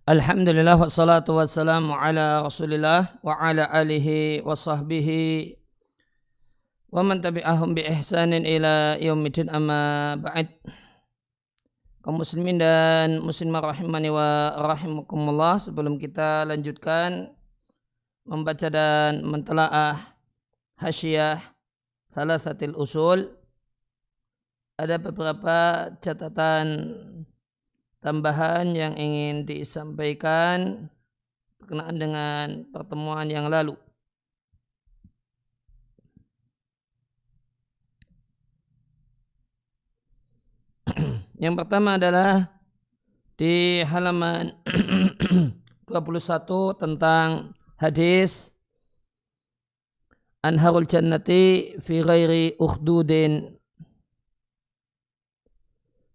Alhamdulillah wassalatu wassalamu ala rasulillah wa ala alihi wa sahbihi wa man tabi'ahum bi ihsanin ila yaumidin amma ba'd. Kaum muslimin dan muslimah rahimani wa rahimakumullah, sebelum kita lanjutkan membaca dan mentelaah hasyiah Thalathatil Usul, ada beberapa catatan tambahan yang ingin disampaikan berkenaan dengan pertemuan yang lalu. Yang pertama adalah di halaman 21 tentang hadis Anharul Jannati fi ghairi ukhdudin.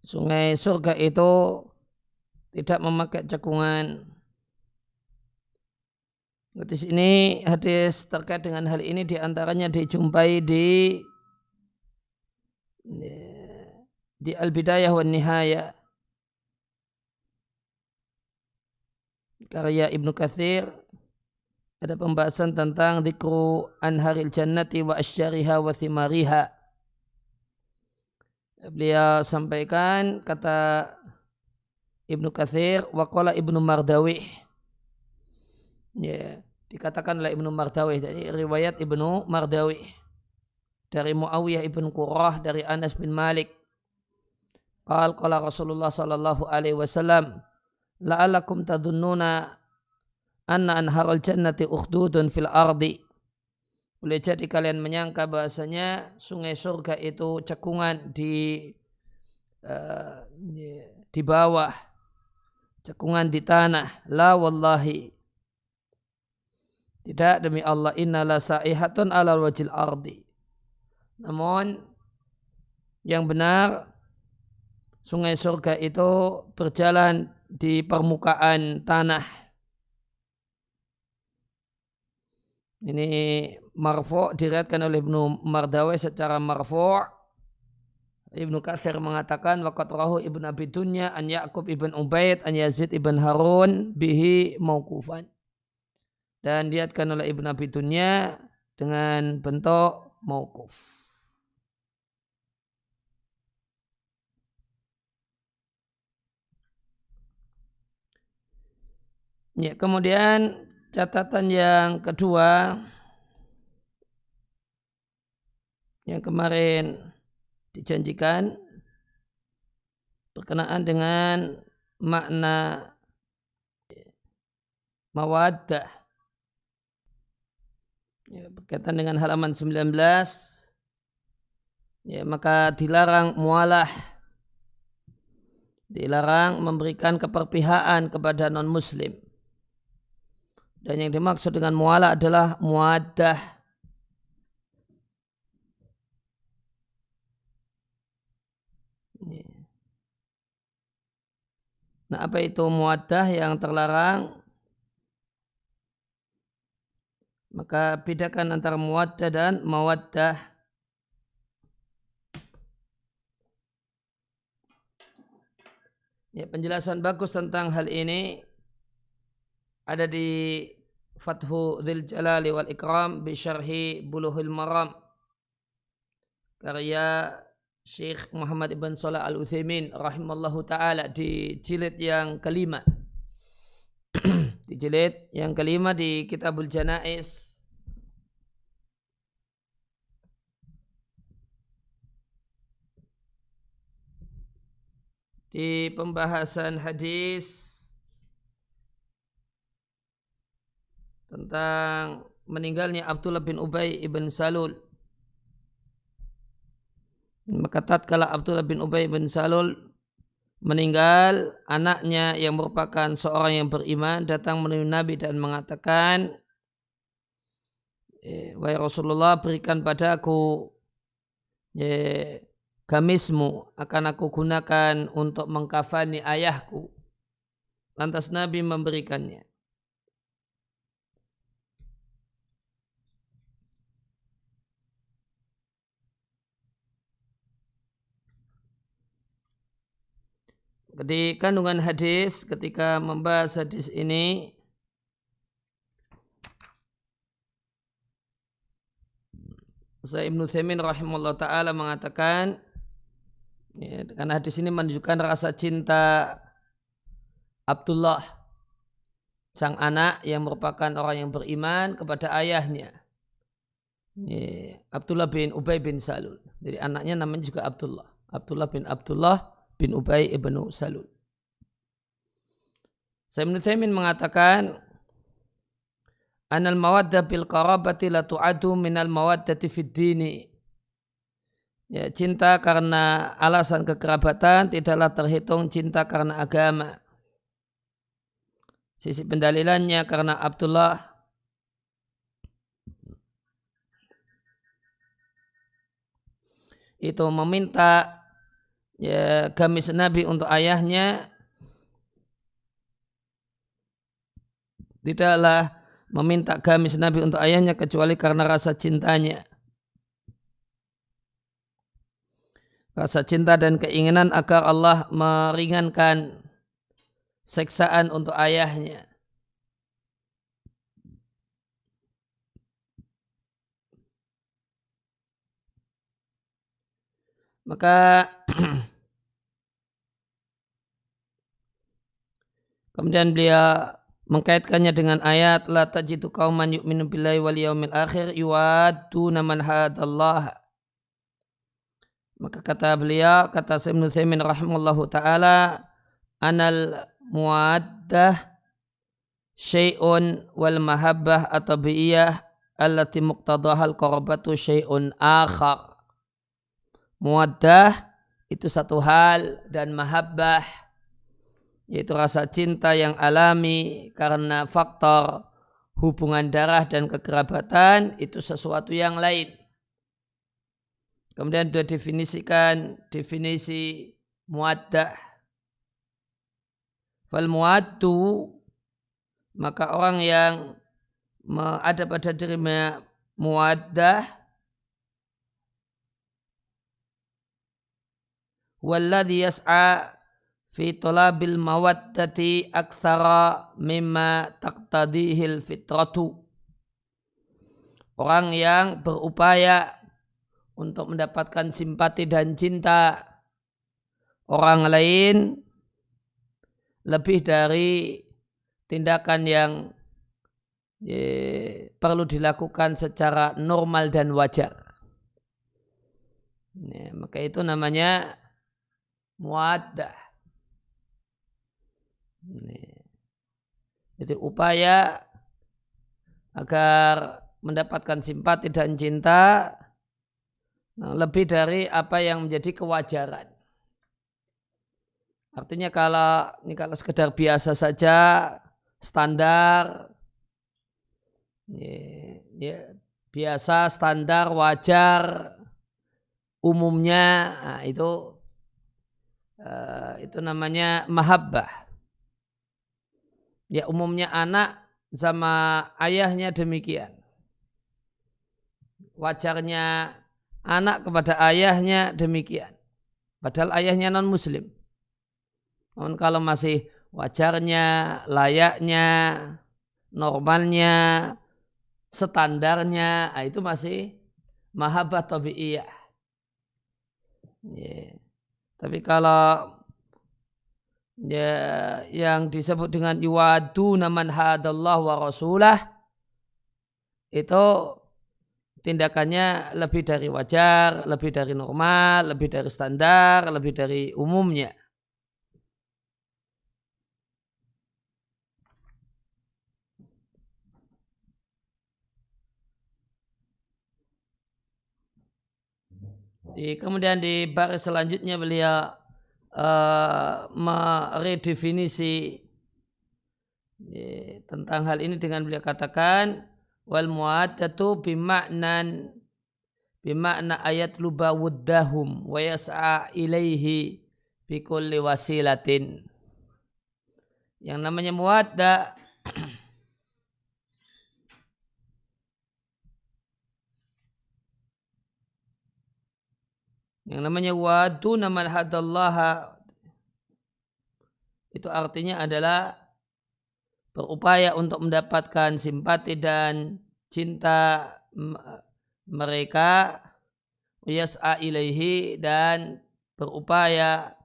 Sungai surga itu tidak memakai cekungan. Di sini hadis terkait dengan hal ini diantaranya dijumpai di Al-Bidayah wa Nihayah karya Ibnu Katsir. Ada pembahasan tentang dzikru anharil jannati wa asyariha wa thimariha. Beliau sampaikan, kata Ibnu Katsir, wa qala Ibnu Mardawih. Ya, dikatakan oleh Ibnu Mardawih, jadi riwayat Ibnu Mardawih dari Muawiyah ibn Qurrah dari Anas bin Malik. Qala Rasulullah sallallahu alaihi wasallam, la'alakum tadhunnuna anna anharul jannati ukhdudun fil ardi. Boleh jadi kalian menyangka bahasanya sungai surga itu cekungan di bawah, cekungan di tanah. La wallahi, tidak, demi Allah, innala sa'ihatun ala wajil ardi. Namun yang benar, sungai surga itu berjalan di permukaan tanah. Ini marfu', diriwayatkan oleh Ibnu Mardawai secara marfu'. Ibnu Katsir mengatakan waqad rahu Ibnu Abi Dunya an Ya'qub ibn Ubaid an Yazid ibn Harun bihi mauqufan. Dan diriwayatkan oleh Ibnu Abi Dunya dengan bentuk mauquf. Ya, kemudian catatan yang kedua yang kemarin dijanjikan berkenaan dengan makna mawaddah. Ya, berkaitan dengan halaman 19, ya, maka dilarang mualah, dilarang memberikan keperpihakan kepada non-muslim. Dan yang dimaksud dengan mualah adalah muaddah. Nah, apa itu muaddah yang terlarang? Maka bedakan antara muaddah dan mawaddah. Ya, penjelasan bagus tentang hal ini ada di Fathu Dzil Jalali wal Ikram bi Syarhi Bulughul Maram karya Syekh Muhammad ibn Shalih Al-Utsaimin rahimallahu taala di jilid yang kelima. Di jilid yang kelima di Kitabul Janaiz. Di pembahasan hadis tentang meninggalnya Abdullah bin Ubay ibn Salul. Maka tatkala Abdullah bin Ubay bin Salul meninggal, anaknya yang merupakan seorang yang beriman datang menemui Nabi dan mengatakan, wahai Rasulullah, berikan padaku gamismu, akan aku gunakan untuk mengkafani ayahku. Lantas Nabi memberikannya. Di kandungan hadis ketika membahas hadis ini Ibnu Utsaimin rahimahullah ta'ala mengatakan ya, karena hadis ini menunjukkan rasa cinta Abdullah sang anak yang merupakan orang yang beriman kepada ayahnya ya, Abdullah bin Ubay bin Salul. Jadi anaknya namanya juga Abdullah. Abdullah bin Ubay ibnu Salul. Ibnu Utsaimin mengatakan anal mawaddah bil qarabati la tu'adu minal mawaddati fid dini. Ya, cinta karena alasan kekerabatan tidaklah terhitung cinta karena agama. Sisi pendalilannya karena Abdullah itu meminta ya, gamis Nabi untuk ayahnya, tidaklah meminta gamis Nabi untuk ayahnya kecuali karena rasa cintanya. Rasa cinta dan keinginan agar Allah meringankan siksaan untuk ayahnya. Maka kemudian beliau mengkaitkannya dengan ayat la tajidu qauman yu'minu billahi wal yaumil akhir yuwadduna man hadallah. Maka kata beliau, kata Ibnu Utsaimin rahimahullahu taala, anal muwaddah syai'un wal mahabbah at-tabi'iyah allati muqtadahal qarabatu syai'un akhar. Muwaddah itu satu hal dan mahabbah yaitu rasa cinta yang alami karena faktor hubungan darah dan kekerabatan itu sesuatu yang lain. Kemudian dia definisikan definisi muwaddah. Fal muwaddu, maka orang yang ada pada dirinya muwaddah walladhi yas'a fi talabil mawaddati aktsara mimma taqtadihil fitratu. Orang yang berupaya untuk mendapatkan simpati dan cinta orang lain lebih dari tindakan yang perlu dilakukan secara normal dan wajar. Maka itu namanya muwaddah. Jadi upaya agar mendapatkan simpati dan cinta lebih dari apa yang menjadi kewajaran. Artinya kalau sekedar biasa saja, standar, biasa, standar, wajar, umumnya, nah itu namanya mahabbah. Ya umumnya anak sama ayahnya demikian. Wajarnya anak kepada ayahnya demikian. Padahal ayahnya non muslim. Namun kalau masih wajarnya, layaknya, normalnya, standarnya, itu masih mahabbah tabi'iyah. Tapi kalau yang disebut dengan yuwaduna man hadallah wa rasulah, itu tindakannya lebih dari wajar, lebih dari normal, lebih dari standar, lebih dari umumnya. Kemudian di baris selanjutnya beliau meredefinisi tentang hal ini dengan beliau katakan wal muwaddatu bima'na ayat luba wuddahum wa yas'a ilaihi bi kulli wasilatin. Yang namanya muwaddah yang namanya waduna man hadallaha itu artinya adalah berupaya untuk mendapatkan simpati dan cinta mereka, yas'a ilaihi, dan berupaya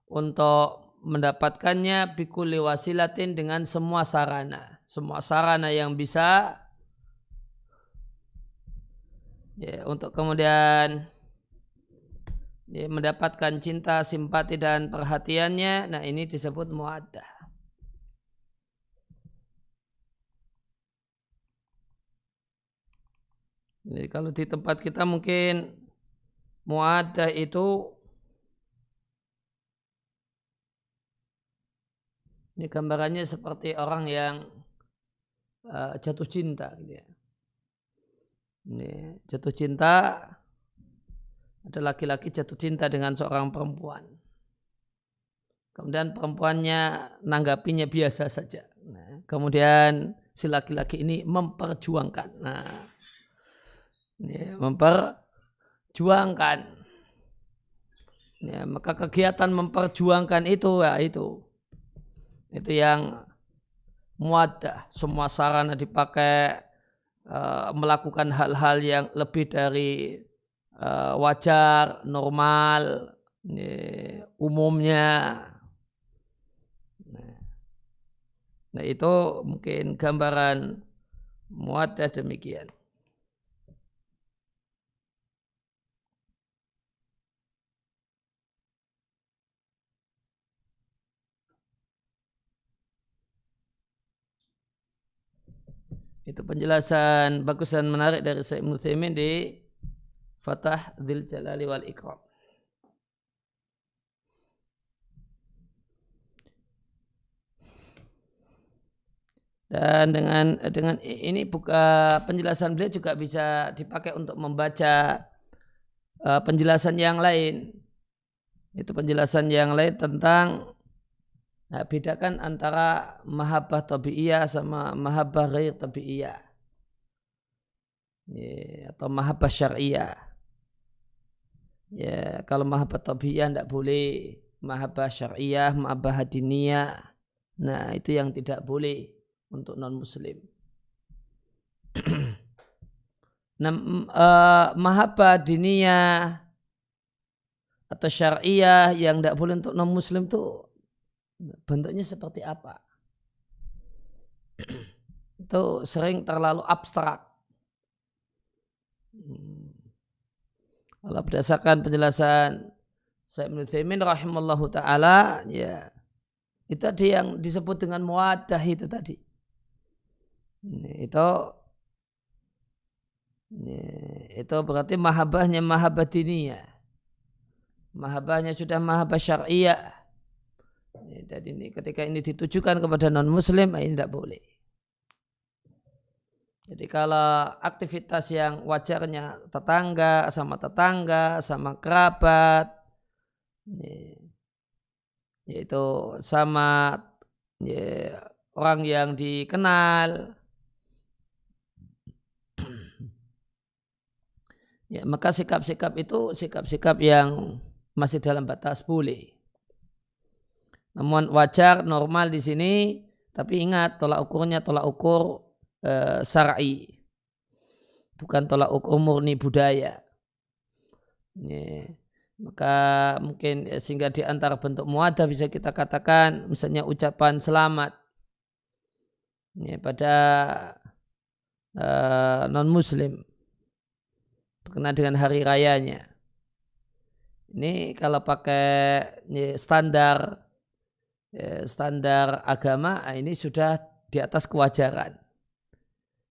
untuk mendapatkannya bikulli wasilatin, dengan semua sarana yang bisa ya, untuk kemudian ya, mendapatkan cinta, simpati dan perhatiannya. Nah, ini disebut muaddah. Jadi kalau di tempat kita mungkin muaddah itu, ini gambarannya seperti orang yang jatuh cinta gitu ya. Ini jatuh cinta, ada laki-laki jatuh cinta dengan seorang perempuan. Kemudian perempuannya nanggapinya biasa saja. Nah, kemudian si laki-laki ini memperjuangkan. Nah, ini memperjuangkan. Ya, maka kegiatan memperjuangkan itu ya itu yang muaddah. Semua sarana dipakai, melakukan hal-hal yang lebih dari wajar, normal, umumnya. Nah, itu mungkin gambaran muaddah demikian. Itu penjelasan bagus dan menarik dari Syekh Ibnu Utsaimin di Fathah Dzil Jalali wal Ikram. Dan dengan ini buka penjelasan beliau juga bisa dipakai untuk membaca penjelasan yang lain. Itu penjelasan yang lain tentang bedakan antara mahabbah tabi'iyah sama mahabbah ghair tabi'iyah. Ya, atau mahabbah syar'iyah. Ya, kalau mahabbah tabi'iyah tidak boleh, mahabbah syar'iyah, mahabbah hadiniyah. Nah, itu yang tidak boleh untuk non-muslim. Nah, mahabbah diniyah atau syar'iyah yang tidak boleh untuk non-muslim itu bentuknya seperti apa? Itu sering terlalu abstrak. Kalau berdasarkan penjelasan Syekh Ibnu Utsaimin rahimallahu taala, ya itu tadi yang disebut dengan muaddah itu tadi. Itu berarti mahabbahnya mahabbah diniyah. Mahabbahnya sudah mahabbah syar'iyah. Dan ini ketika ini ditujukan kepada non-muslim, ini tidak boleh. Jadi kalau aktivitas yang wajarnya tetangga, sama kerabat, yaitu sama orang yang dikenal, ya, maka sikap-sikap itu sikap-sikap yang masih dalam batas boleh. Namun wajar, normal di sini, tapi ingat tolak ukurnya tolak ukur syar'i, bukan tolak ukur murni budaya. Maka mungkin sehingga di antara bentuk muaddah bisa kita katakan misalnya ucapan selamat pada non-muslim berkenaan dengan hari rayanya. Ini kalau pakai standar agama, ini sudah di atas kewajaran.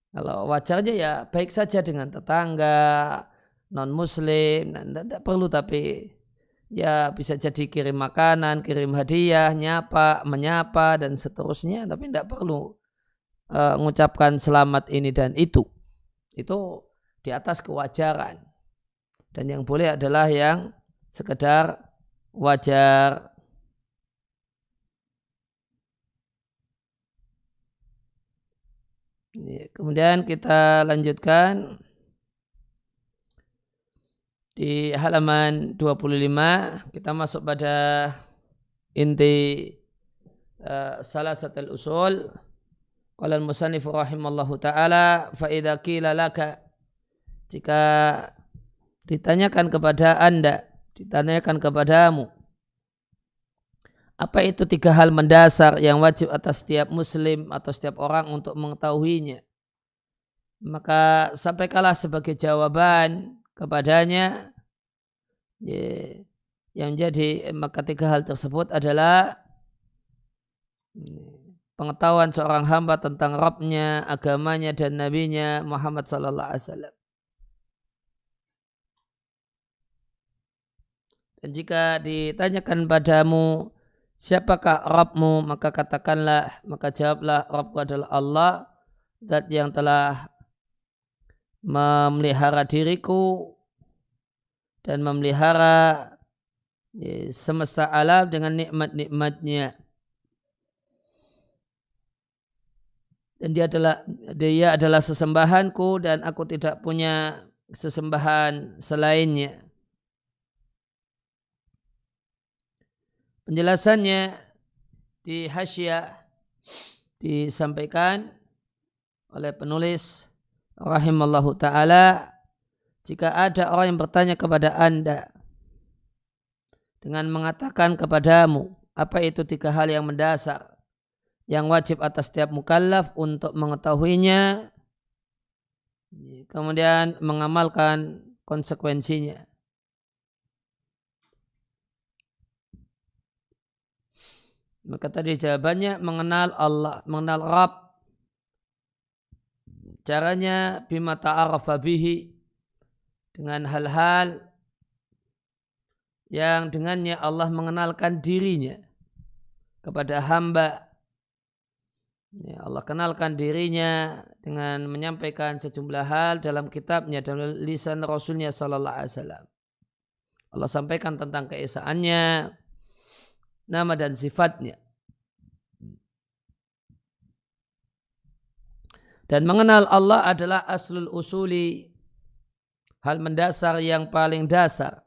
Kalau wajarnya ya baik saja dengan tetangga, non-muslim, tidak perlu, tapi ya bisa jadi kirim makanan, kirim hadiah, menyapa dan seterusnya, tapi tidak perlu mengucapkan selamat ini dan itu. Itu di atas kewajaran. Dan yang boleh adalah yang sekedar wajar. Kemudian kita lanjutkan di halaman 25, kita masuk pada inti salasatul usul. Qala al-musannif rahimallahu ta'ala fa idza qila laka, jika ditanyakan kepada Anda, ditanyakan kepadamu, apa itu 3 hal mendasar yang wajib atas setiap muslim atau setiap orang untuk mengetahuinya, maka sampaikanlah sebagai jawaban kepadanya, yang jadi maka 3 hal tersebut adalah pengetahuan seorang hamba tentang Rabbnya, agamanya dan nabinya Muhammad sallallahu alaihi wasallam. Dan jika ditanyakan padamu siapakah Rabbmu, maka katakanlah, maka jawablah, Rabbku adalah Allah, zat yang telah memelihara diriku dan memelihara semesta alam dengan nikmat-nikmatnya. Dan dia adalah sesembahanku dan aku tidak punya sesembahan selainnya. Penjelasannya di hasyiah disampaikan oleh penulis rahimallahu ta'ala, jika ada orang yang bertanya kepada Anda dengan mengatakan kepadamu, apa itu 3 hal yang mendasar yang wajib atas setiap mukallaf untuk mengetahuinya, kemudian mengamalkan konsekuensinya. Maka tadi jawabannya mengenal Allah, mengenal Rabb. Caranya bima ta'arafa bihi, dengan hal-hal yang dengannya Allah mengenalkan dirinya kepada hamba. Allah kenalkan dirinya dengan menyampaikan sejumlah hal dalam kitabnya, dalam lisan Rasulnya sallallahu alaihi wasallam. Allah sampaikan tentang keesaannya, nama dan sifatnya. Dan mengenal Allah adalah aslul usuli, hal mendasar yang paling dasar.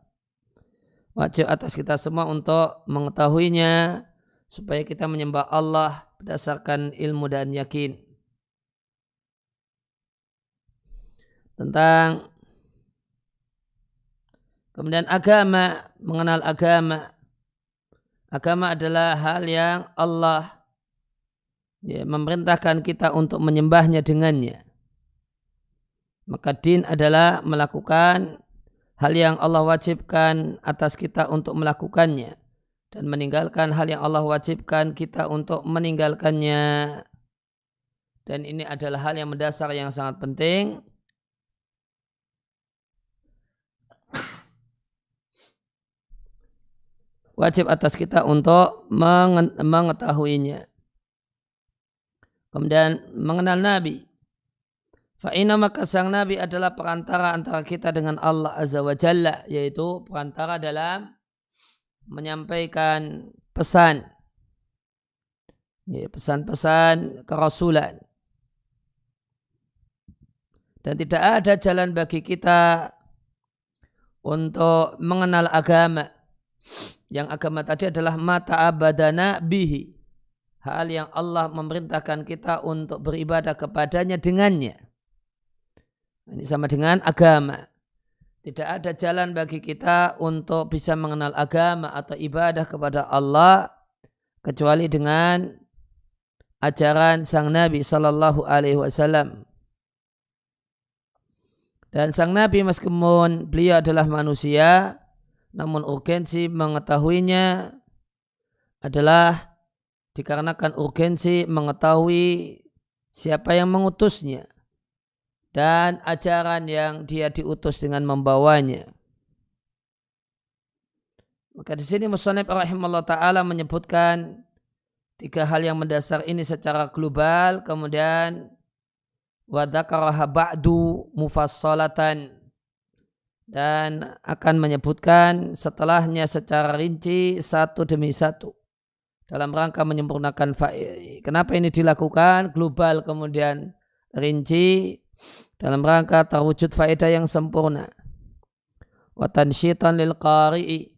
Wajib atas kita semua untuk mengetahuinya supaya kita menyembah Allah berdasarkan ilmu dan yakin. Tentang kemudian agama, mengenal agama. Agama adalah hal yang Allah memerintahkan kita untuk menyembahnya dengannya. Maka din adalah melakukan hal yang Allah wajibkan atas kita untuk melakukannya, dan meninggalkan hal yang Allah wajibkan kita untuk meninggalkannya. Dan ini adalah hal yang mendasar yang sangat penting. Wajib atas kita untuk mengetahuinya. Kemudian mengenal Nabi. Fa'inna, maka sang Nabi adalah perantara antara kita dengan Allah Azza wa Jalla, yaitu perantara dalam menyampaikan pesan, pesan-pesan kerasulan. Dan tidak ada jalan bagi kita untuk mengenal agama. Yang agama tadi adalah mata abadana bihi, hal yang Allah memerintahkan kita untuk beribadah kepadanya dengannya. Ini sama dengan agama. Tidak ada jalan bagi kita untuk bisa mengenal agama atau ibadah kepada Allah kecuali dengan ajaran sang Nabi sallallahu alaihi wasallam. Dan sang Nabi meskipun beliau adalah manusia, namun urgensi mengetahuinya adalah dikarenakan urgensi mengetahui siapa yang mengutusnya dan ajaran yang dia diutus dengan membawanya. Maka di sini musannif rahimahullah ta'ala menyebutkan 3 hal yang mendasar ini secara global, kemudian wa dzakaraha ba'du mufassalatan, dan akan menyebutkan setelahnya secara rinci satu demi satu dalam rangka menyempurnakan kenapa ini dilakukan global kemudian rinci, dalam rangka terwujud faedah yang sempurna. Wa tansyitan lil qari'i,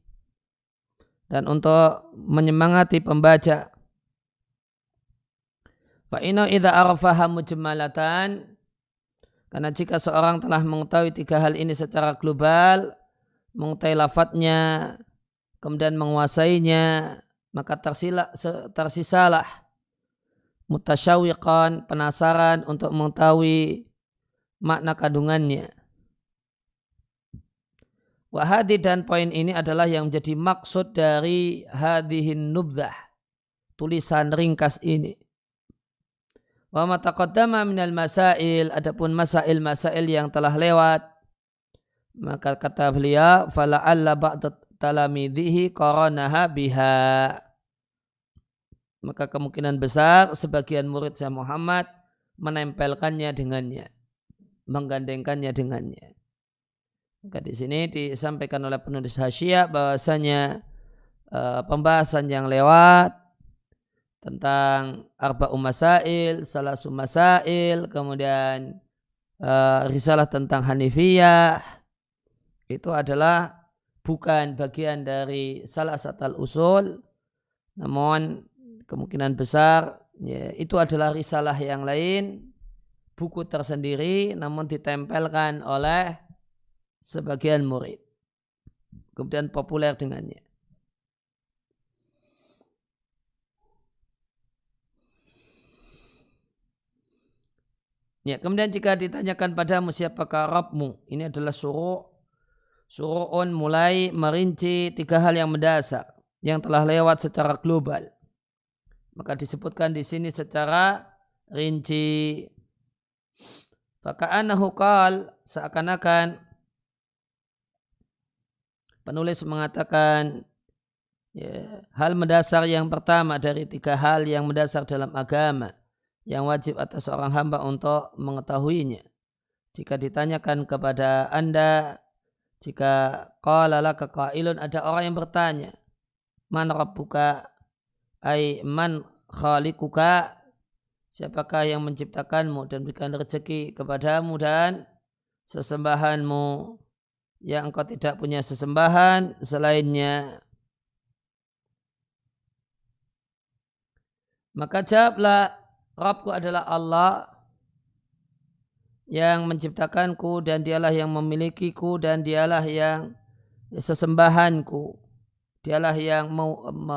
dan untuk menyemangati pembaca. Fa inna idza arafaha mujmalatan, karena jika seorang telah mengetahui tiga hal ini secara global, mengetahui lafadznya, kemudian menguasainya, maka tersisalah mutasyawiqan, penasaran untuk mengetahui makna kandungannya. Wahadi, dan poin ini adalah yang menjadi maksud dari hadhihin nubdah, tulisan ringkas ini. Wa ma taqaddama minal masail, adapun masail-masail yang telah lewat, maka kata beliau fala'alla ba'da talamidhihi qaranaha biha, maka kemungkinan besar sebagian murid Syekh Muhammad menempelkannya dengannya, menggandengkannya dengannya. Maka di sini disampaikan oleh penulis Hasyiah bahwasanya pembahasan yang lewat tentang arba'u masail, salasu masail, kemudian risalah tentang Hanifiyah, itu adalah bukan bagian dari salah satu usul, namun kemungkinan besar ya, itu adalah risalah yang lain, buku tersendiri, namun ditempelkan oleh sebagian murid, kemudian populer dengannya. Ya, kemudian jika ditanyakan padamu siapakah Rabbmu, ini adalah suru'un mulai merinci tiga hal yang mendasar yang telah lewat secara global. Maka disebutkan di sini secara rinci. Faka'annahu qal, seakan-akan penulis mengatakan ya, hal mendasar yang pertama dari tiga hal yang mendasar dalam agama yang wajib atas seorang hamba untuk mengetahuinya. Jika ditanyakan kepada Anda, jika qala laka qailun, ada orang yang bertanya, man rabbuka, ay man khaliquka, siapakah yang menciptakanmu dan berikan rezeki kepadamu dan sesembahanmu yang engkau tidak punya sesembahan selainnya. Maka jawablah, Rabbku adalah Allah yang menciptakanku dan dialah yang memilikiku dan dialah yang sesembahanku. Dialah yang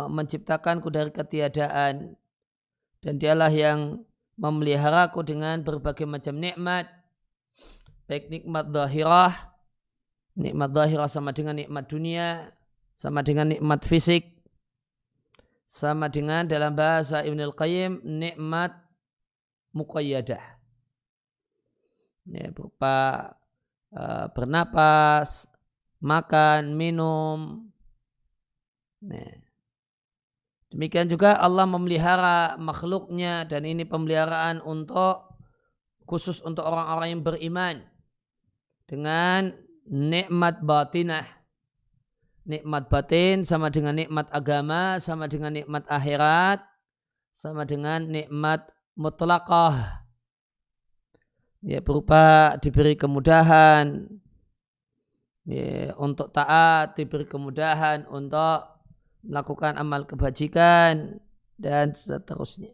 menciptakanku dari ketiadaan dan dialah yang memeliharaku dengan berbagai macam nikmat, baik nikmat zahirah sama dengan nikmat dunia, sama dengan nikmat fisik, sama dengan dalam bahasa Ibnul Qayyim nikmat muqayyadah, ya, berupa bernapas, makan, minum. Nah, demikian juga Allah memelihara makhluknya, dan ini pemeliharaan khusus untuk orang-orang yang beriman dengan nikmat batinah. Nikmat batin sama dengan nikmat agama, sama dengan nikmat akhirat, sama dengan nikmat mutlaqah. Ya, berupa diberi kemudahan ya, untuk taat, diberi kemudahan untuk melakukan amal kebajikan, dan seterusnya.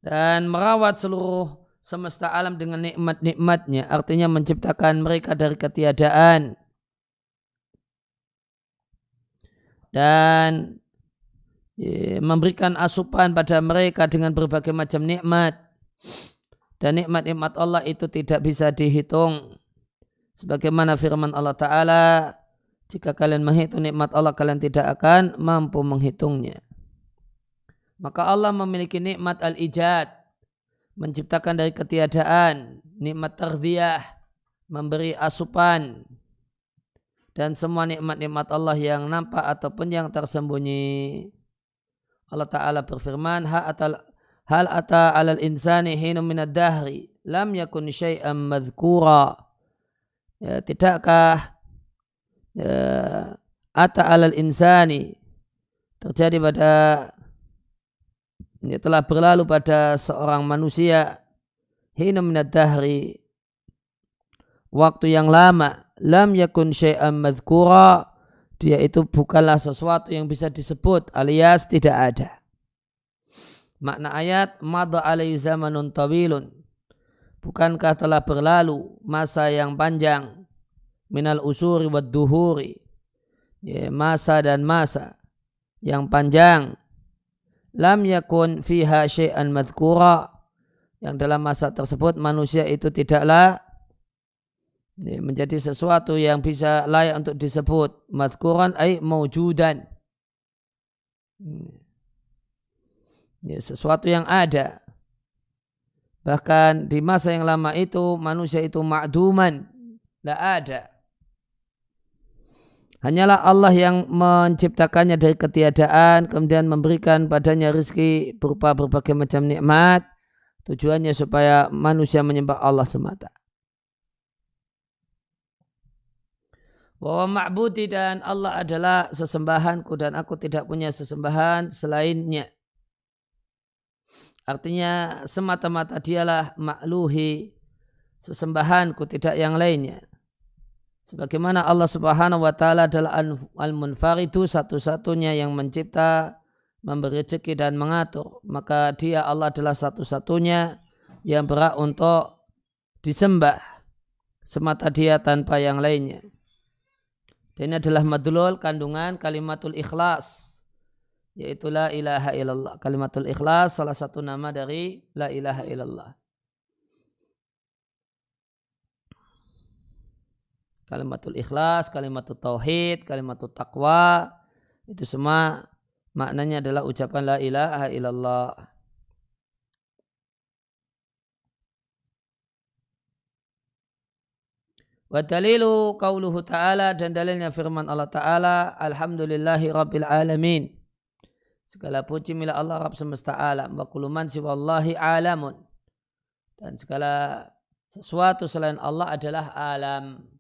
Dan merawat seluruh semesta alam dengan nikmat-nikmatnya, artinya menciptakan mereka dari ketiadaan dan memberikan asupan pada mereka dengan berbagai macam nikmat. Dan nikmat-nikmat Allah itu tidak bisa dihitung, sebagaimana firman Allah Ta'ala, jika kalian menghitung nikmat Allah, kalian tidak akan mampu menghitungnya. Maka Allah memiliki nikmat al-ijad, menciptakan dari ketiadaan, nikmat tardiyah, memberi asupan, dan semua nikmat-nikmat Allah yang nampak ataupun yang tersembunyi. Allah Ta'ala berfirman, hal ata alal insani hinu minad dahri lam yakun syai'an madhkura. Ya, tidakkah ata alal insani terjadi pada, ini telah berlalu pada seorang manusia, hinu minad dahri, waktu yang lama, lam yakun syai'an madhkura, dia itu bukanlah sesuatu yang bisa disebut alias tidak ada. Makna ayat madha alaihi zamanun tawilun, bukankah telah berlalu masa yang panjang, minal usuri wad duhuri, ya, masa dan masa yang panjang, lam yakun fiha syai'an madhkura, yang dalam masa tersebut manusia itu tidaklah menjadi sesuatu yang bisa layak untuk disebut madhkuran ay mawjudan, ya, sesuatu yang ada. Bahkan di masa yang lama itu manusia itu ma'duman, tidak ada. Hanyalah Allah yang menciptakannya dari ketiadaan, kemudian memberikan padanya rezeki berupa berbagai macam nikmat, tujuannya supaya manusia menyembah Allah semata. Bahwa ma'budi, dan Allah adalah sesembahanku dan aku tidak punya sesembahan selainnya. Artinya semata-mata dialah ma'luhi, sesembahanku, tidak yang lainnya. Sebagaimana Allah Subhanahu wa taala adalah al-munfaridu, satu-satunya yang mencipta, memberi rezeki dan mengatur, maka dia Allah adalah satu-satunya yang berhak untuk disembah, semata dia tanpa yang lainnya. Dan ini adalah madlul kandungan kalimatul ikhlas, yaitu la ilaha illallah. Kalimatul ikhlas salah satu nama dari la ilaha illallah. Kalimatul ikhlas, kalimatul tauhid, kalimatul taqwa, itu semua maknanya adalah ucapan la ilaha illallah. Wa dalilu qauluhu ta'ala, dan dalilnya firman Allah Ta'ala, alhamdulillahi rabbil alamin, segala puji milik Allah Rabb semesta alam, wa kullu man siwallahi alamun, dan segala sesuatu selain Allah adalah alam.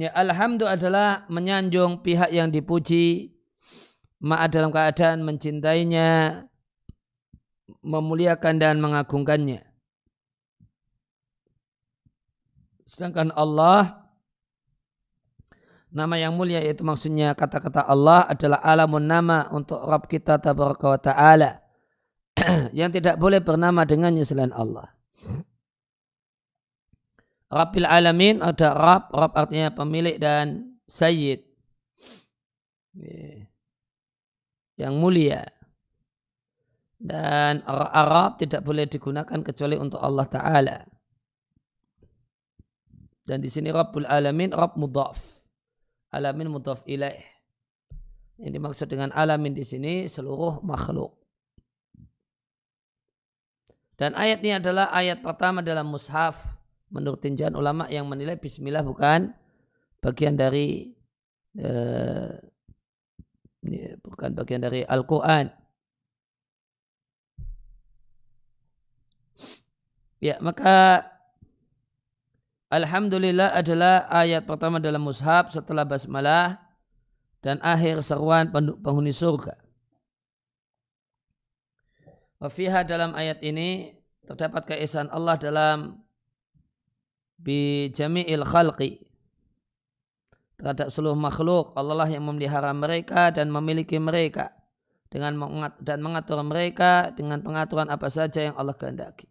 Ya, alhamdu adalah menyanjung pihak yang dipuji, ma'a dalam keadaan mencintainya, memuliakan dan mengagungkannya. Sedangkan Allah, nama yang mulia, yaitu maksudnya kata-kata Allah adalah alamun, nama untuk Rabb kita tabaraka wa ta'ala yang tidak boleh bernama dengannya selain Allah. Rabbil alamin, ada Rabb, Rabb artinya pemilik dan sayyid, yang mulia. Dan Arab tidak boleh digunakan kecuali untuk Allah Ta'ala. Dan di sini Rabbul alamin, Rabb mudhaf, alamin mudhaf ilaih. Yang dimaksud dengan alamin di sini seluruh makhluk. Dan ayat ini adalah ayat pertama dalam mushaf menurut tinjauan ulama yang menilai bismillah bukan bagian dari Al-Quran. Ya, maka alhamdulillah adalah ayat pertama dalam mushaf setelah basmalah dan akhir seruan penghuni surga. Wa fiha, dalam ayat ini terdapat keesaan Allah dalam bi jami'il khalqi, terhadap seluruh makhluk. Allah lah yang memelihara mereka dan memiliki mereka dan mengatur mereka dengan pengaturan apa saja yang Allah kehendaki.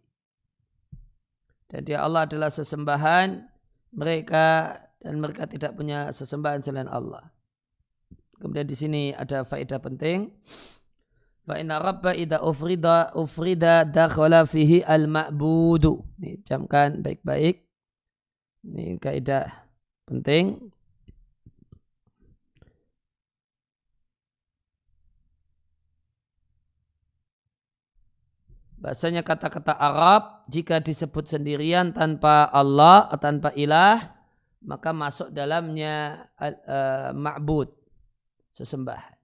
Dan dia Allah adalah sesembahan mereka dan mereka tidak punya sesembahan selain Allah. Kemudian di sini ada faedah penting. Fa inna rabba idza ufrida dakhala fihi al-ma'budu. Ini camkan baik-baik. Ini kaidah penting. Bahasanya kata-kata Arab jika disebut sendirian tanpa Allah atau tanpa ilah, maka masuk dalamnya ma'bud, sesembahan.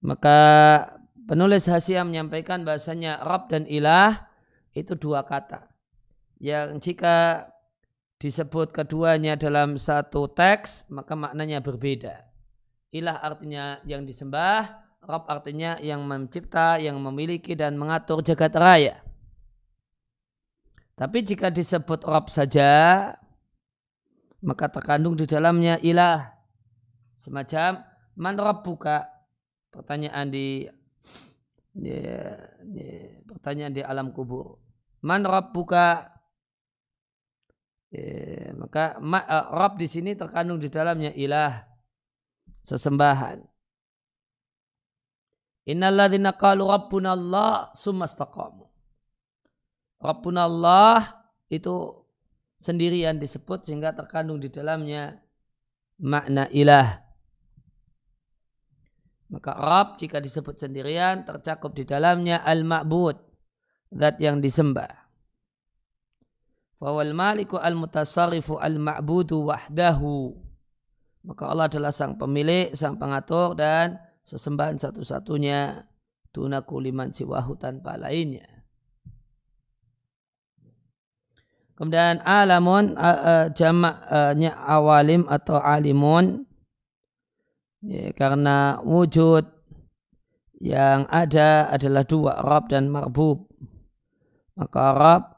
Maka penulis Hasyiah menyampaikan bahasanya Rabb dan Ilah itu dua kata yang jika disebut keduanya dalam satu teks maka maknanya berbeda. Ilah artinya yang disembah, Rabb artinya yang mencipta, yang memiliki dan mengatur jagat raya. Tapi jika disebut Rabb saja maka terkandung di dalamnya ilah. Semacam man rabbuka, pertanyaan pertanyaan di alam kubur. Man rabbuka, maka Rabb di sini terkandung di dalamnya ilah, sesembahan. Innalladzina qalu rabbuna Allah summa istaqamu. Rabbuna Allah itu sendirian disebut sehingga terkandung di dalamnya makna ilah. Maka Rabb jika disebut sendirian tercakup di dalamnya al-ma'bud, zat yang disembah. Wal maliku al-mutasarrifu al-ma'budu wahdahu. Maka Allah adalah sang pemilik, sang pengatur dan sesembahan satu-satunya duna kuliman siwahu tanpa lainnya. Kemudian alamun jamaknya awalim atau alimun. Ya, karena wujud yang ada adalah dua, Rabb dan Marbub. Maka Rabb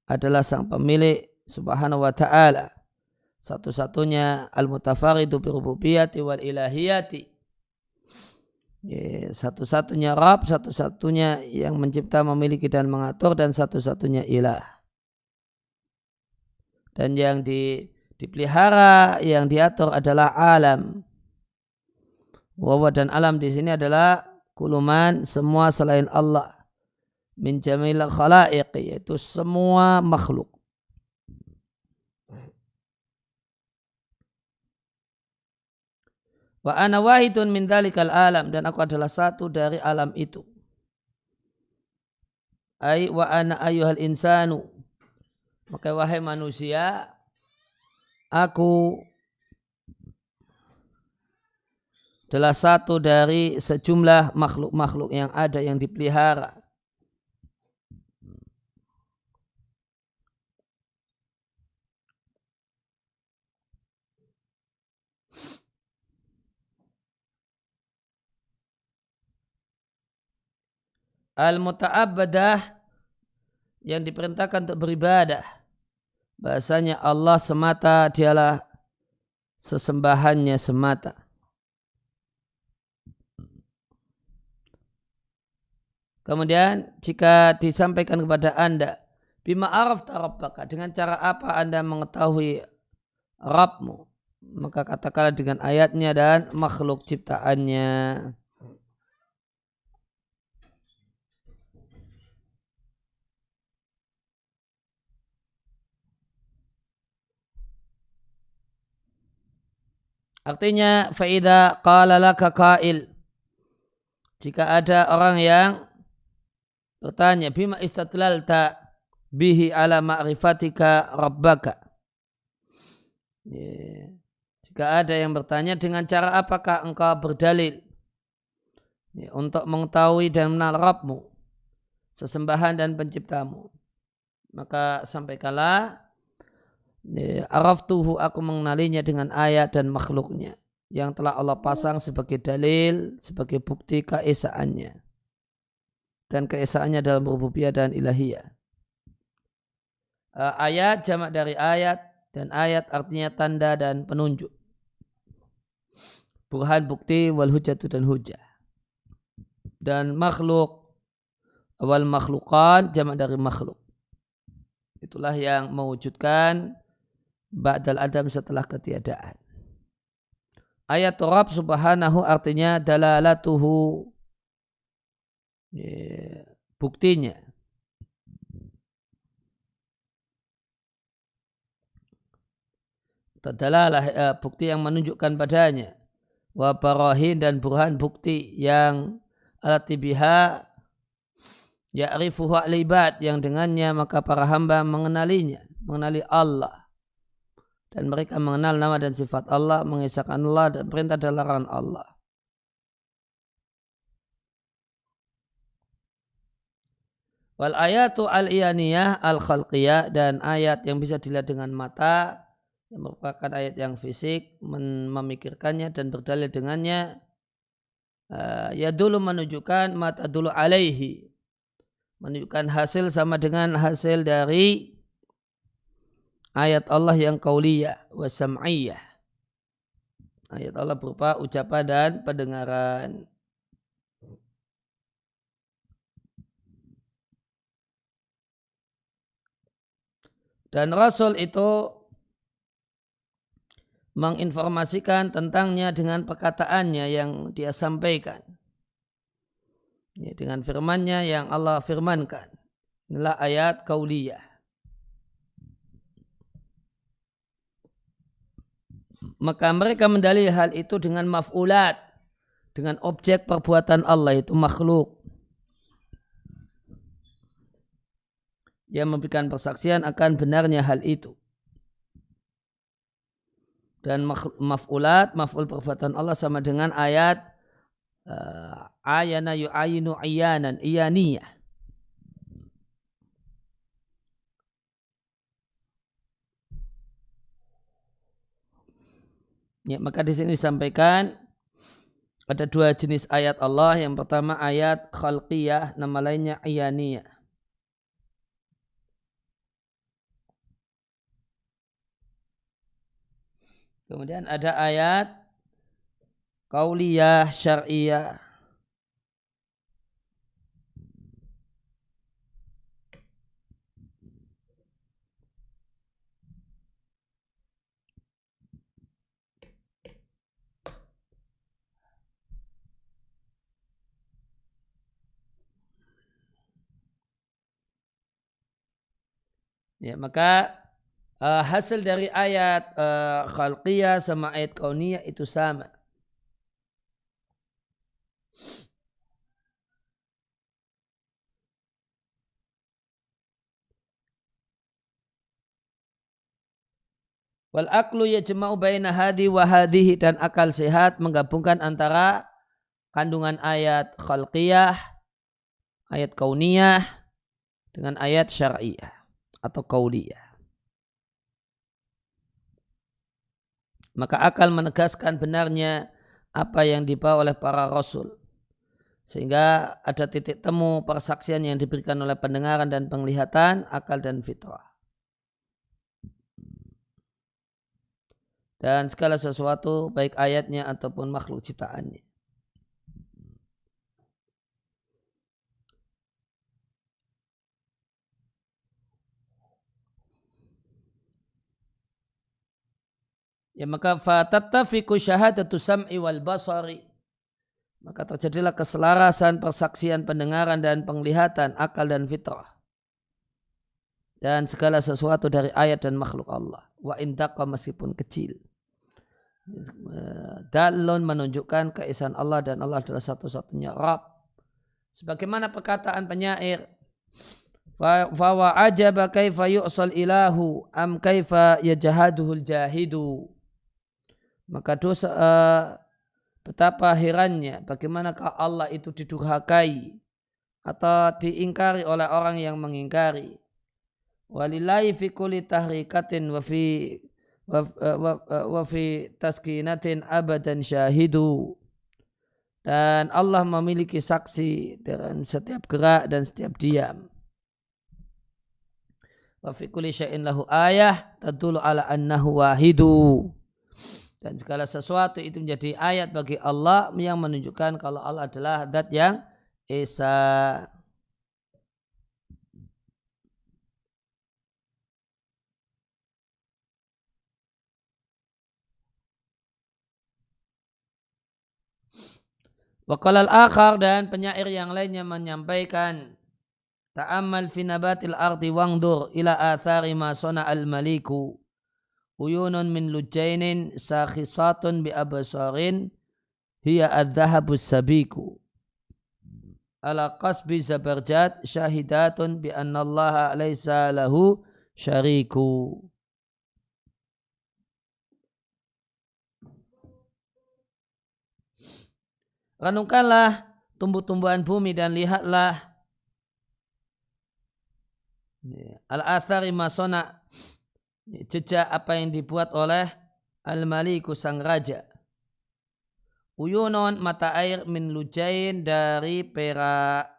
adalah sang pemilik subhanahu wa ta'ala. Satu-satunya al-mutafaridu birububiyati wal ilahiyati. Ya, satu-satunya Rabb, satu-satunya yang mencipta, memiliki dan mengatur, dan satu-satunya ilah. Dan yang dipelihara, yang diatur adalah alam. Wawa dan alam di sini adalah kuluman semua selain Allah, min jamil khalaiq, yaitu semua makhluk. Wa ana wahidun min dzalikal alam, dan aku adalah satu dari alam itu. Ai wa ana ayyuhal insanu, maka wahai manusia, aku adalah satu dari sejumlah makhluk-makhluk yang ada yang dipelihara. Al-muta'abbadah, yang diperintahkan untuk beribadah. Bahasanya Allah semata, dialah sesembahannya semata. Kemudian jika disampaikan kepada Anda, bima arafta rabbaka, dengan cara apa Anda mengetahui Rabbmu, maka katakanlah dengan ayatnya dan makhluk ciptaannya. Artinya faida qala laka qail, jika ada orang yang bertanya, bima istadlalta bihi ala ma'rifatika rabbaka. Jika ada yang bertanya, dengan cara apakah engkau berdalil untuk mengetahui dan mengenal Rabbmu, sesembahan dan penciptamu, maka sampaikanlah, araftuhu, aku mengenalinya dengan ayat dan makhluknya yang telah Allah pasang sebagai dalil, sebagai bukti keesaannya. Dan keesaannya dalam rububiyah dan ilahiyah. Ayat jamak dari ayat, dan ayat artinya tanda dan penunjuk. Burhan, bukti, wal hujjatu, dan hujjah. Dan makhluk, wal makhlukan jamak dari makhluk. Itulah yang mewujudkan ba'dal adam, setelah ketiadaan. Ayat Rabb subhanahu artinya dalalatuhu, buktinya. Dalalah, bukti yang menunjukkan padanya. Wa barahin, dan burhan, bukti yang alati biha ya'rifuhu al-ibad, yang dengannya maka para hamba mengenalinya, mengenali Allah. Dan mereka mengenal nama dan sifat Allah, mengisahkan Allah dan perintah dan larangan Allah. Wal ayatu al-iyaniyah al-khalqiyah, dan ayat yang bisa dilihat dengan mata yang merupakan ayat yang fisik, memikirkannya dan berdalil dengannya, ya dulu menunjukkan mata dulu alaihi, menunjukkan hasil sama dengan hasil dari ayat Allah yang qauliyah wa sam'iyah. Ayat Allah berupa ucapan dan pendengaran. Dan Rasul itu menginformasikan tentangnya dengan perkataannya yang dia sampaikan. Ya, dengan firmannya yang Allah firmankan. Inilah ayat qauliyah. Maka mereka mendalil hal itu dengan maf'ulat, dengan objek perbuatan Allah itu makhluk, yang memberikan persaksian akan benarnya hal itu. Dan maf'ulat, maf'ul perbuatan Allah sama dengan ayat ayana yu'ayinu iyanan, iyaniyah. Ya, maka di sini disampaikan ada dua jenis ayat Allah. Yang pertama ayat khalqiyah, nama lainnya iyaniyah. Kemudian ada ayat qauliyah syar'iyah. Ya, maka hasil dari ayat khalqiyah sama ayat kauniyah itu sama. Wal aklu yajma'u baina hadi wa hadhihi, dan akal sehat menggabungkan antara kandungan ayat khalqiyah, ayat kauniyah dengan ayat syar'iyah atau qauliyah. Maka akal menegaskan benarnya apa yang dibawa oleh para rasul, sehingga ada titik temu persaksian yang diberikan oleh pendengaran dan penglihatan, akal dan fitrah. Dan segala sesuatu baik ayatnya ataupun makhluk ciptaannya. Ya, maka fatattafiqu syahadatu sam'i wal basari, maka terjadilah keselarasan persaksian pendengaran dan penglihatan, akal dan fitrah, dan segala sesuatu dari ayat dan makhluk Allah. Wa intaqa, meskipun kecil. Dalun, menunjukkan keesaan Allah dan Allah adalah satu-satunya Rabb. Sebagaimana perkataan penyair, fa wa ajaba kaifa yu'sal ilahu am kaifa yajahaduhul jahidu. Maka dosa betapa herannya bagaimanakah Allah itu didurhakai atau diingkari oleh orang yang mengingkari. Walillahi fi kulli tahrikatin wa fi taskinatin abadan syahidu. Dan Allah memiliki saksi dalam setiap gerak dan setiap diam. Wa fi kulli syai'in lahu ayah tadullu ala annahu wahidu. Dan segala sesuatu itu menjadi ayat bagi Allah yang menunjukkan kalau Allah adalah zat yang esa. Wa qala al-akhar, dan penyair yang lainnya menyampaikan, ta'ammal fi nabatil ardi wangdur ila athari ma sana'al maliku. Uyunun min lujainin sakhisatun bi abasarin hiya adz-dzahabus sabiku. Ala qasbi zabarjat syahidatun bi annallaha laisa lahu syariku. Renungkanlah tumbuh-tumbuhan bumi dan lihatlah Al-athari masona, jejak apa yang dibuat oleh al-maliku sang raja. Uyunon, mata air, min lujain, dari perak.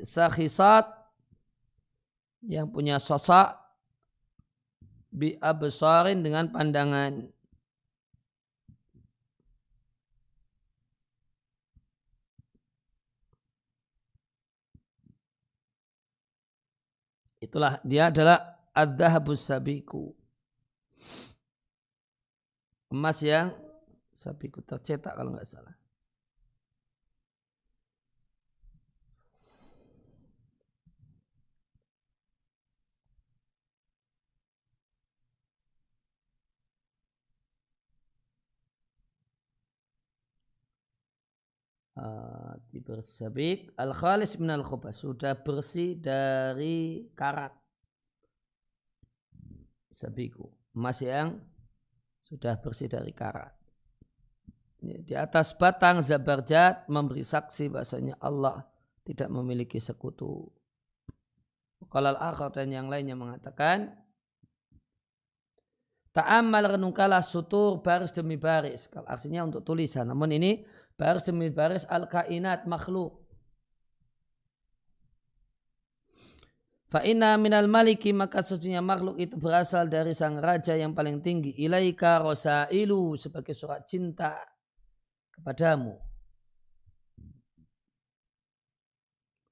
Sakhisat, yang punya sosok, bi absarin, dengan pandangan. Itulah dia adalah adz-dzahabus sabiku, emas yang sabiku tercetak kalau nggak salah. Bersabik al-khalis minal khubas, sudah bersih dari karat. Sabiku, emas yang sudah bersih dari karat. Di atas batang zabarjat memberi saksi bahasanya Allah tidak memiliki sekutu. Qalal akhar, dan yang lainnya mengatakan, ta'ammal, renungkalah sutur baris demi baris. Kalau artinya untuk tulisan, namun ini baris demi baris al-kainat, makhluk. Fa'inna minal maliki, maka sesungguhnya makhluk itu berasal dari sang raja yang paling tinggi. Ilaika rosailu, sebagai surat cinta kepadamu.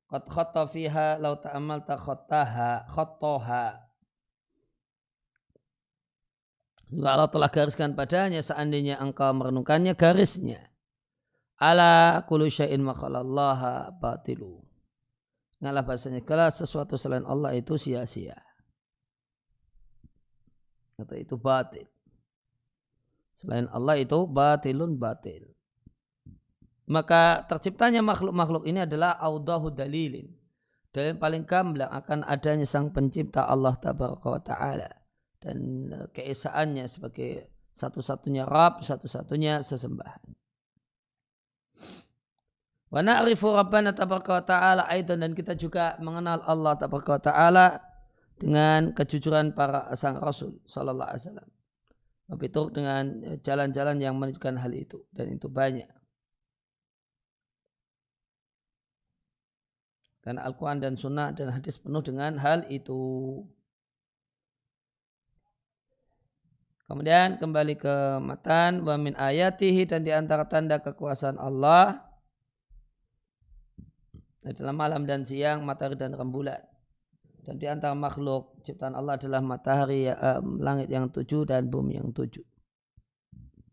Qad khatta fiha law ta'amalta khattaha. Allah telah gariskan padanya, seandainya engkau merenungkannya garisnya. Ala kullu syai'in ma khalallaha batilu. Ngalah bahasanya, kalau sesuatu selain Allah itu sia-sia atau itu batil. Selain Allah itu batilun batil. Maka terciptanya makhluk-makhluk ini adalah awdahu dalilin, dalil paling gamblang akan adanya sang pencipta Allah tabaraka wa ta'ala dan keesaannya sebagai satu-satunya Rabb, satu-satunya sesembahan. Wa na'rifu Rabbana tabaraka wa ta'ala aidan, dan kita juga mengenal Allah tabaraka wa ta'ala dengan kejujuran para sang Rasul sallallahu alaihi wasallam. Begitu dengan jalan-jalan yang menunjukkan hal itu, dan itu banyak. Karena Al-Quran dan Sunnah dan hadis penuh dengan hal itu. Kemudian kembali ke matan, wa min ayatihi, dan di antara tanda kekuasaan Allah adalah malam dan siang, matahari dan rembulan. Dan di antara makhluk ciptaan Allah adalah matahari, langit yang 7 dan bumi yang 7.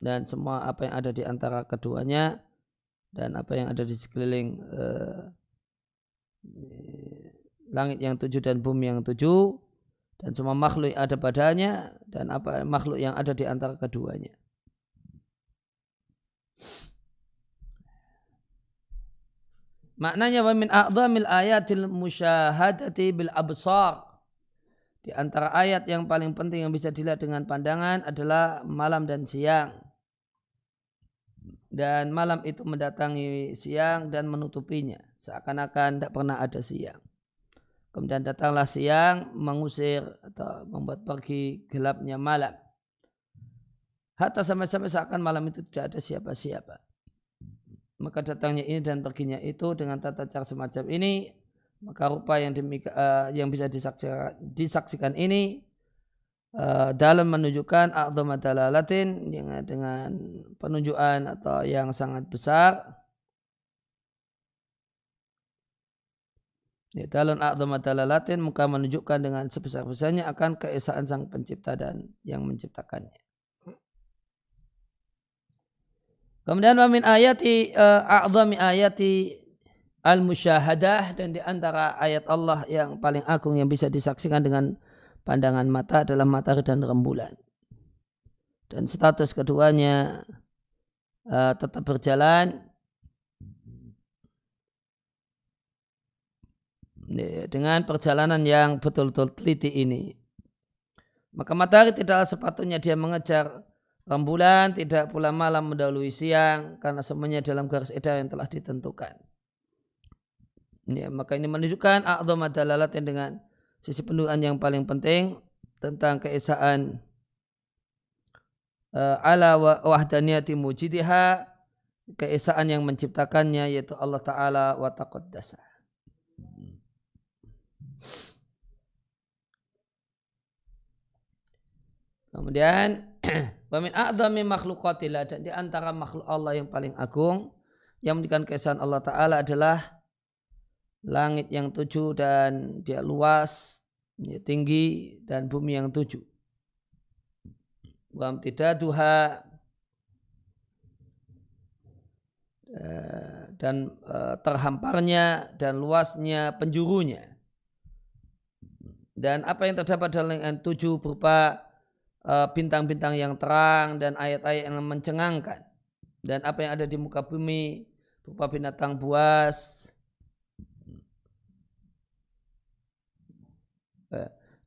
Dan semua apa yang ada di antara keduanya dan apa yang ada di sekeliling langit yang 7 dan bumi yang 7, dan semua makhluk yang ada padanya dan apa makhluk yang ada di antara keduanya. Maknanya, wa min a'dhamil ayatil musyahadati bil absar, di antara ayat yang paling penting yang bisa dilihat dengan pandangan adalah malam dan siang. Dan malam itu mendatangi siang dan menutupinya, seakan-akan tidak pernah ada siang. Kemudian datanglah siang mengusir atau membuat pergi gelapnya malam. Hatta sampai-sampai seakan malam itu tidak ada siapa-siapa. Maka datangnya ini dan perginya itu dengan tata cara semacam ini, maka rupa yang bisa disaksikan ini dalam menunjukkan a'dhama dalalatin, dengan penunjukan atau yang sangat besar. Dalam a'dhama dalalatin, maka menunjukkan dengan sebesar-besarnya akan keesaan sang pencipta dan yang menciptakannya. Kemudian wa min ayati a'dhami ayati al-musyahadah, dan di antara ayat Allah yang paling agung yang bisa disaksikan dengan pandangan mata adalah matahari dan rembulan. Dan status keduanya tetap berjalan dengan perjalanan yang betul-betul teliti ini. Maka matahari tidaklah sepatutnya dia mengejar rembulan, tidak pula malam mendahului siang, karena semuanya dalam garis edaran yang telah ditentukan. Maka ini menunjukkan a'dhamad dalalat dengan sisi pendudukan yang paling penting tentang keesaan ala wahdaniyati mujidiha, keesaan yang menciptakannya yaitu Allah Ta'ala wa taqaddasa. Kemudian wa min a'dhami makhluqatillah, dan di antara makhluk Allah yang paling agung yang menunjukkan keesaan Allah Ta'ala adalah langit yang 7 dan dia luas, tinggi, dan bumi yang 7. Wa amtidaduha, dan terhamparnya dan luasnya penjurunya. Dan apa yang terdapat dalam langit 7 berupa bintang-bintang yang terang dan ayat-ayat yang mencengangkan. Dan apa yang ada di muka bumi berupa binatang buas,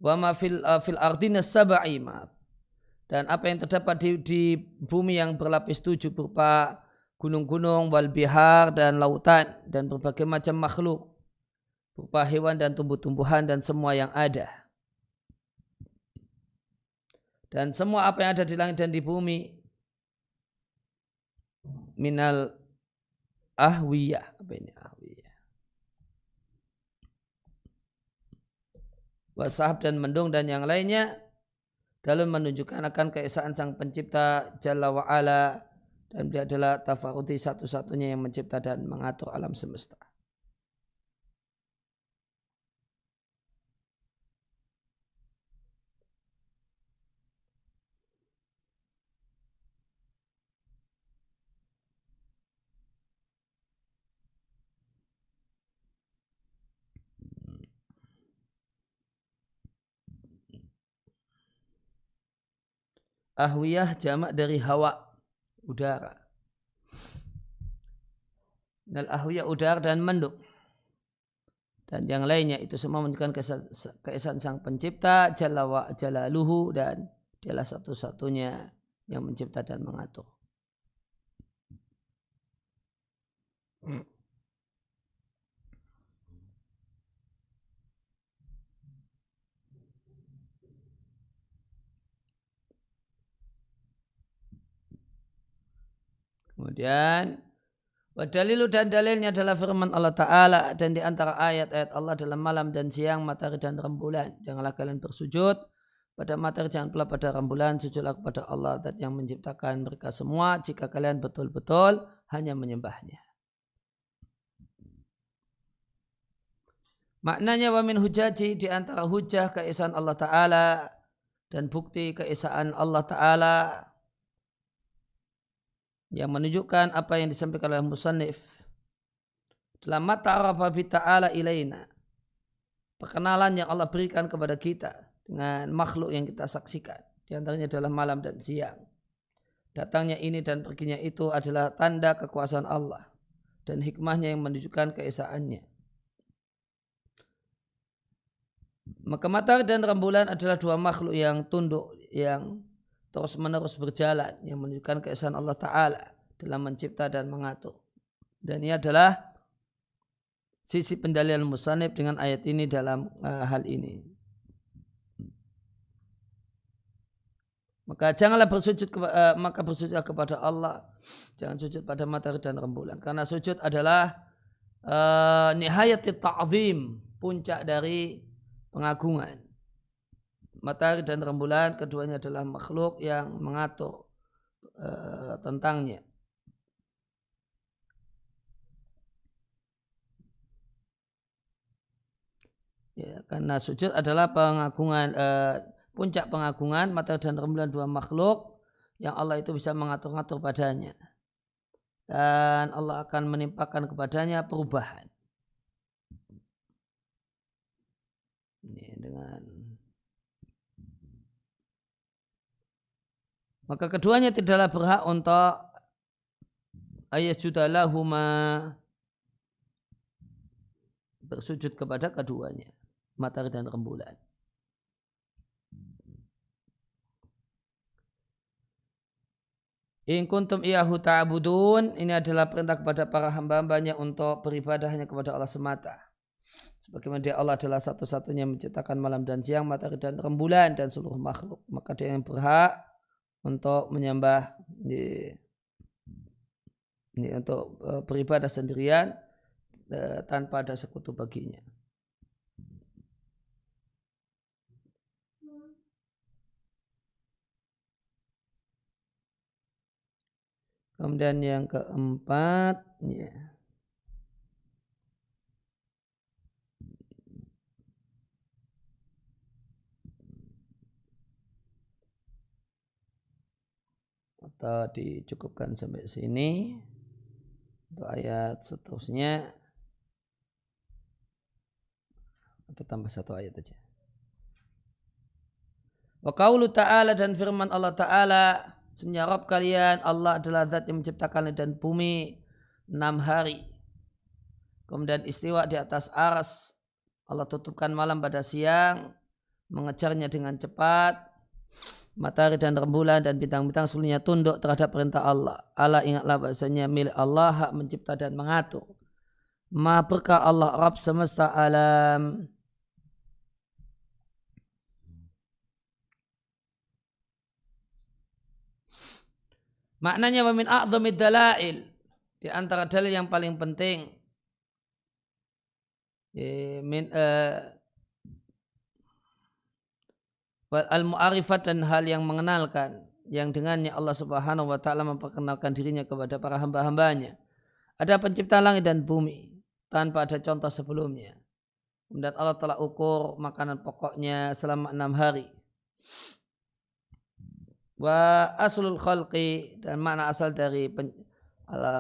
wa ma fil ardina sab'i, dan apa yang terdapat di bumi yang berlapis 7 berupa gunung-gunung, wal bihar, dan lautan, dan berbagai macam makhluk berupa hewan dan tumbuh-tumbuhan dan semua yang ada. Dan semua apa yang ada di langit dan di bumi minal ahwiyah, apa ini ahwiyah, wasahab dan mendung dan yang lainnya, dalam menunjukkan akan keesaan Sang Pencipta Jalla wa'ala, dan dia adalah tafaruti satu-satunya yang mencipta dan mengatur alam semesta. Ahwiyah jamak dari hawa, udara. Nal ahwiyah udara dan mendung. Dan yang lainnya itu semua menunjukkan keesaan Sang Pencipta Jalla wa Jalaluhu, dan dialah satu-satunya yang mencipta dan mengatur. Kemudian dalilu, dan dalilnya adalah firman Allah Ta'ala, dan di antara ayat-ayat Allah dalam malam dan siang, matahari dan rembulan. Janganlah kalian bersujud pada matahari, jangan pula pada rembulan, sujudlah kepada Allah yang menciptakan mereka semua, jika kalian betul-betul hanya menyembahnya. Maknanya wa min hujaji, di antara hujah keesaan Allah Ta'ala dan bukti keesaan Allah Ta'ala yang menunjukkan apa yang disampaikan oleh musannif dalam mata'arafa bi ta'ala ilaina, perkenalan yang Allah berikan kepada kita dengan makhluk yang kita saksikan, di antaranya adalah malam dan siang. Datangnya ini dan perginya itu adalah tanda kekuasaan Allah dan hikmahnya yang menunjukkan keesaannya. Maka matahari dan rembulan adalah dua makhluk yang tunduk, yang terus menerus berjalan, yang menunjukkan keesaan Allah Ta'ala dalam mencipta dan mengatur. Dan ini adalah sisi pendalilan musannif dengan ayat ini dalam hal ini. Maka janganlah bersujudlah kepada Allah, jangan sujud pada matahari dan rembulan, karena sujud adalah nihayatit ta'zim, puncak dari pengagungan. Matahari dan rembulan keduanya adalah makhluk yang mengatur tentangnya. Ya, karena sujud adalah pengagungan, puncak pengagungan. Matahari dan rembulan dua makhluk yang Allah itu bisa mengatur-ngatur padanya, dan Allah akan menimpakan kepadanya perubahan. Ini dengan maka keduanya tidaklah berhak untuk ayasjudalahuma, bersujud kepada keduanya, matahari dan rembulan. In kuntum iyahu ta'budun, ini adalah perintah kepada para hamba-hambanya untuk beribadah hanya kepada Allah semata. Sebagaimana dia Allah adalah satu-satunya yang menciptakan malam dan siang, matahari dan rembulan dan seluruh makhluk. Maka dia yang berhak untuk menyembah ini untuk beribadah sendirian tanpa ada sekutu baginya. Kemudian yang keempat, ya. Atau dicukupkan sampai sini. Untuk ayat seterusnya atau tambah satu ayat aja. Wa qaulu ta'ala, dan firman Allah Ta'ala, sesungguhnya Rabb kalian Allah adalah zat yang menciptakan langit dan bumi 6 hari. Kemudian istiwa di atas arsy. Allah tutupkan malam pada siang, mengejarnya dengan cepat. Matahari dan rembulan dan bintang-bintang seluruhnya tunduk terhadap perintah Allah. Allah, ingatlah bahasanya milik Allah hak mencipta dan mengatur. Maha berkah Allah Rabb semesta alam. Maknanya wa min a'dhamid dalail, di antara dalil yang paling penting al-mu'arifat, dan hal yang mengenalkan, yang dengannya Allah Subhanahu wa ta'ala memperkenalkan dirinya kepada para hamba-hambanya. Ada pencipta langit dan bumi tanpa ada contoh sebelumnya. Kemudian Allah telah ukur makanan pokoknya selama 6 hari. Wa aslul khalqi, dan makna asal dari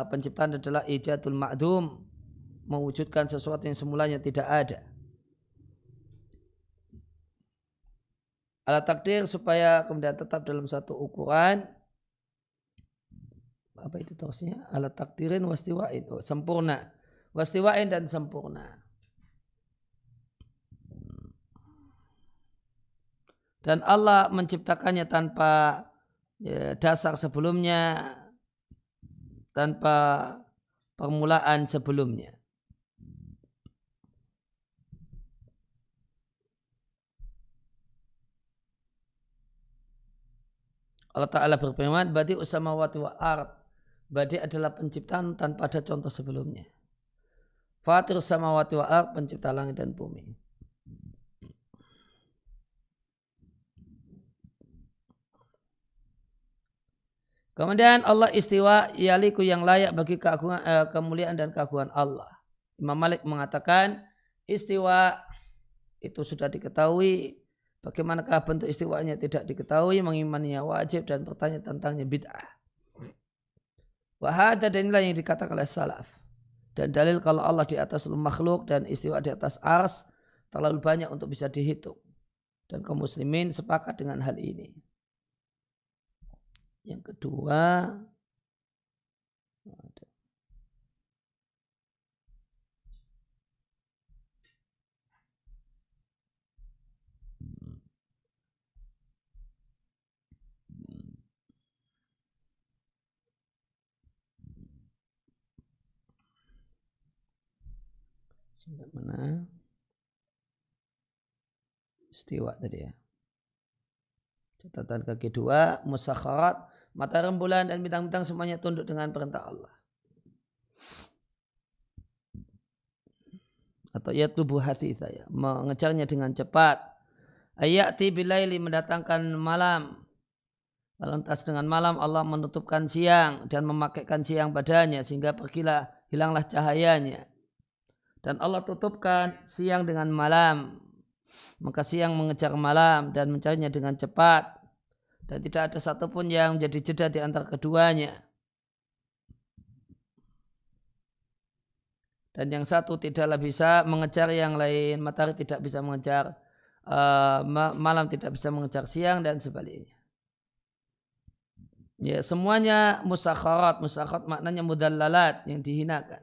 penciptaan adalah ijadul ma'dum, mewujudkan sesuatu yang semulanya tidak ada. Ala takdir, supaya kemudian tetap dalam satu ukuran. Apa itu terusnya? Ala takdirin wastiwain, sempurna. Wastiwain dan sempurna. Dan Allah menciptakannya tanpa dasar sebelumnya, tanpa permulaan sebelumnya. Allah Ta'ala berfirman, badi'us samawati wa ard. Badi' adalah penciptaan tanpa ada contoh sebelumnya. Fatirus samawati wa ard, pencipta langit dan bumi. Kemudian Allah istiwa, yaliku yang layak bagi kemuliaan dan keagungan Allah. Imam Malik mengatakan istiwa itu sudah diketahui. Bagaimanakah bentuk istiwanya tidak diketahui, mengimaninya wajib, dan bertanya tentangnya bid'ah. Wahada, dan inilah yang dikatakan oleh salaf. Dan dalil kalau Allah di atas seluruh makhluk dan istiwa di atas arsy terlalu banyak untuk bisa dihitung. Dan kaum muslimin sepakat dengan hal ini. Yang kedua, mana istiwa tadi ya. Catatan kaki 2, musakharat, mata rembulan dan bintang-bintang semuanya tunduk dengan perintah Allah. Atau yatlubu hati saya, mengejarnya dengan cepat. Ayati bilaili, mendatangkan malam. Lantas dengan malam Allah menutupkan siang dan memakaikan siang padanya sehingga pergilah, hilanglah cahayanya. Dan Allah tutupkan siang dengan malam. Maka siang mengejar malam dan mencarinya dengan cepat. Dan tidak ada satupun yang menjadi jeda di antara keduanya. Dan yang satu tidaklah bisa mengejar yang lain. Matahari tidak bisa mengejar malam, tidak bisa mengejar siang, dan sebaliknya. Ya, semuanya musakharat. Musakharat maknanya mudallalat, yang dihinakan.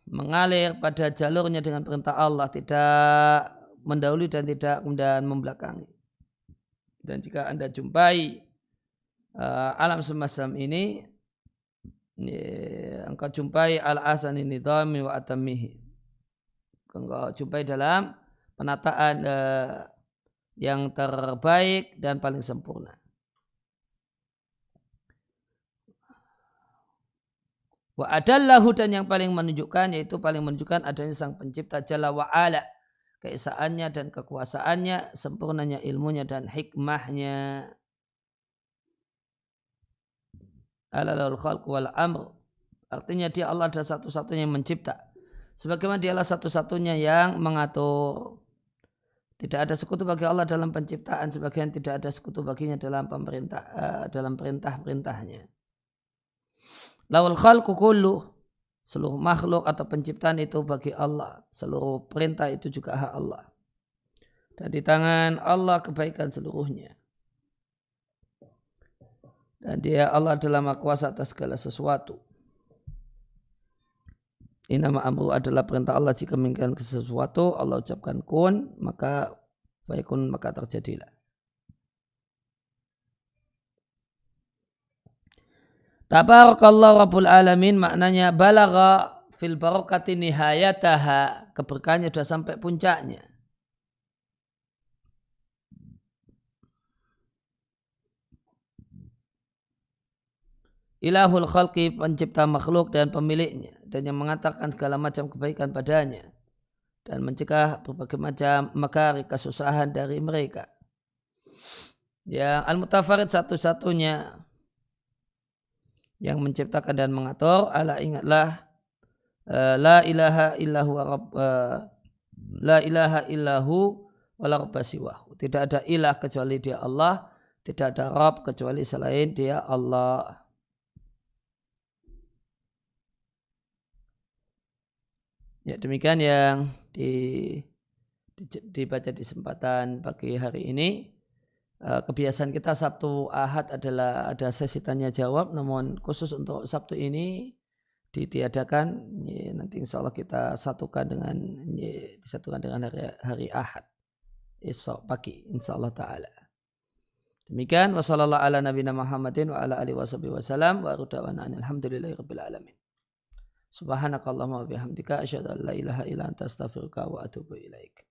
Mengalir pada jalurnya dengan perintah Allah, tidak mendahului dan tidak kemudian membelakangi. Dan jika Anda jumpai alam semacam ini engkau jumpai al-asani nidhami wa atamihi. Engkau jumpai dalam penataan yang terbaik dan paling sempurna. Wa adallahu, dan yang paling menunjukkan, yaitu paling menunjukkan adanya sang pencipta jalla wa ala, keesaannya dan kekuasaannya, sempurnanya ilmunya dan hikmahnya. Alalul khalq wal amr, artinya dia Allah adalah satu-satunya yang mencipta, sebagaimana dialah satu-satunya yang mengatur. Tidak ada sekutu bagi Allah dalam penciptaan, sebagian tidak ada sekutu baginya dalam dalam perintah-perintahnya. Lawal khalqu kullu, seluruh makhluk atau penciptaan itu bagi Allah, seluruh perintah itu juga hak Allah. Dan di tangan Allah kebaikan seluruhnya. Dan dia Allah adalah maha kuasa atas segala sesuatu. Innama amru adalah perintah Allah, jika menginginkan sesuatu Allah ucapkan kun, maka fayakun, maka terjadilah. Tabarakallahu rabbul alamin, maknanya balagha fil barakati nihayataha, keberkahannya sudah sampai puncaknya. Ilahul khalqi, pencipta makhluk dan pemiliknya, dan yang mengatakan segala macam kebaikan padanya dan mencegah berbagai macam makari, kesusahan dari mereka. Yang al-mutafarid, satu-satunya yang menciptakan dan mengatur. Ala, ingatlah, la ilaha illahu la ilaha illahu wala rabba siwahu, tidak ada ilah kecuali dia Allah, tidak ada Rabb kecuali selain dia Allah. Ya, demikian yang dibaca di kesempatan pagi hari ini. Kebiasaan kita Sabtu Ahad adalah ada sesi tanya jawab, namun khusus untuk Sabtu ini ditiadakan. Nanti insya Allah kita disatukan dengan hari Ahad esok pagi insya Allah ta'ala. Demikian, wassallallahu ala nabiyina Muhammadin wa ala alihi wasallam wa ruda'wana alhamdulillahi rabbil alamin. Subhanakallahumma wa bihamdika asyhadu an la ilaha illa anta astaghfiruka wa atubu ilaik.